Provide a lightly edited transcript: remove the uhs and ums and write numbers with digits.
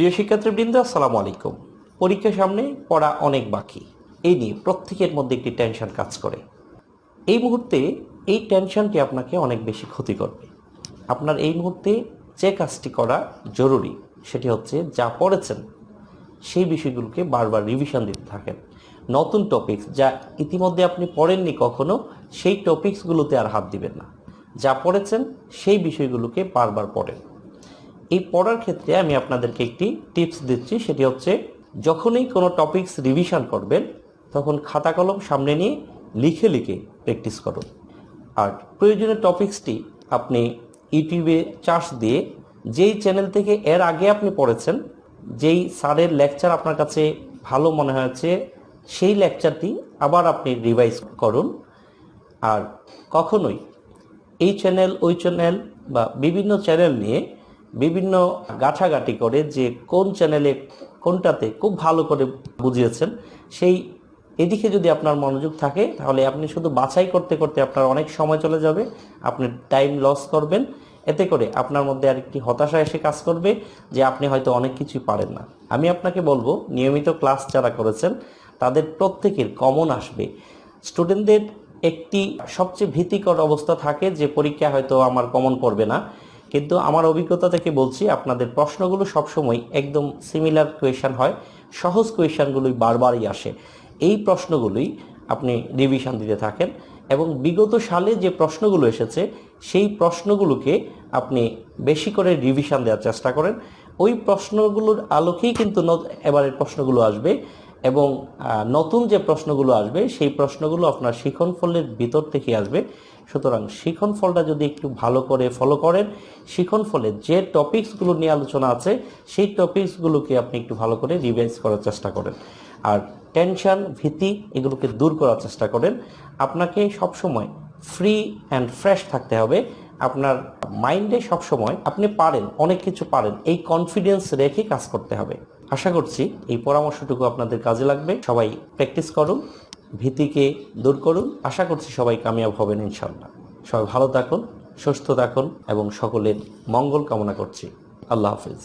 প্রিয় শিক্ষার্থীবৃন্দ, আসসালামু আলাইকুম। পরীক্ষা সামনে, পড়া অনেক বাকি, এই নিয়ে প্রত্যেকের মধ্যে একটি টেনশন কাজ করে। এই মুহূর্তে এই টেনশনটি আপনাকে অনেক বেশি ক্ষতি করবে। আপনার এই মুহূর্তে যে কাজটি করা জরুরি সেটি হচ্ছে, যা পড়েছেন সেই বিষয়গুলোকে বারবার রিভিশন দিতে থাকেন। নতুন টপিকস যা ইতিমধ্যে আপনি পড়েননি কখনো, সেই টপিকসগুলোতে আর হাত দিবেন না। যা পড়েছেন সেই বিষয়গুলোকে বারবার পড়েন। এই পড়ার ক্ষেত্রে আমি আপনাদেরকে একটি টিপস দিচ্ছি, সেটি হচ্ছে, যখনই কোনো টপিকস রিভিশন করবেন তখন খাতা কলম সামনে নিয়ে লিখে লিখে প্র্যাকটিস করুন। আর প্রয়োজনীয় টপিকসটি আপনি ইউটিউবে সার্চ দিয়ে যেই চ্যানেল থেকে এর আগে আপনি পড়েছেন, যেই স্যারের লেকচার আপনার কাছে ভালো মনে হয়েছে, সেই লেকচারটি আবার আপনি রিভাইজ করুন। আর কখনোই এই চ্যানেল ওই চ্যানেল বা বিভিন্ন চ্যানেল নিয়ে বিভিন্ন গাঁঠাগাঁটি করে যে কোন চ্যানেলে কোনটাতে খুব ভালো করে বুঝিয়েছেন, সেই এদিকে যদি আপনার মনোযোগ থাকে তাহলে আপনি শুধু বাছাই করতে করতে আপনার অনেক সময় চলে যাবে, আপনি টাইম লস করবেন। এতে করে আপনার মধ্যে আরেকটি হতাশা এসে কাজ করবে যে আপনি হয়তো অনেক কিছুই পারেন না। আমি আপনাকে বলবো, নিয়মিত ক্লাস যারা করেছেন তাদের প্রত্যেকের কমন আসবে। স্টুডেন্টদের একটি সবচেয়ে ভীতিকর অবস্থা থাকে যে পরীক্ষা হয়তো আমার কমন পড়বে না, কিন্তু আমার অভিজ্ঞতা থেকে বলছি, আপনাদের প্রশ্নগুলো সবসময় একদম সিমিলার কোয়েশন হয়, সহজ কোয়েশনগুলোই বারবারই আসে। এই প্রশ্নগুলোই আপনি রিভিশন দিতে থাকেন এবং বিগত সালে যে প্রশ্নগুলো এসেছে সেই প্রশ্নগুলোকে আপনি বেশি করে রিভিশন দেওয়ার চেষ্টা করেন। ওই প্রশ্নগুলোর আলোকেই কিন্তু এবারের প্রশ্নগুলো আসবে এবং নতুন যে প্রশ্নগুলো আসবে সেই প্রশ্নগুলো আপনার শিক্ষণফলের ভিতর থেকে আসবে। সুতরাং শিক্ষণফলটা যদি একটু ভালো করে ফলো করেন, শিক্ষণফলের যে টপিকসগুলো নিয়ে আলোচনা আছে সেই টপিকসগুলোকে আপনি একটু ভালো করে রিভাইজ করার চেষ্টা করেন। আর টেনশন, ভীতি এগুলোকে দূর করার চেষ্টা করেন। আপনাকে সবসময় ফ্রি অ্যান্ড ফ্রেশ থাকতে হবে। আপনার মাইন্ডে সবসময় আপনি পারেন, অনেক কিছু পারেন, এই কনফিডেন্স রেখে কাজ করতে হবে। আশা করছি এই পরামর্শটুকু আপনাদের কাজে লাগবে। সবাই প্র্যাকটিস করুন, ভীতিকে দূর করুন। আশা করছি সবাই কামিয়াব হবেন ইনশাআল্লাহ। সবাই ভালো থাকুন, সুস্থ থাকুন এবং সকলের মঙ্গল কামনা করছি। আল্লাহ হাফিজ।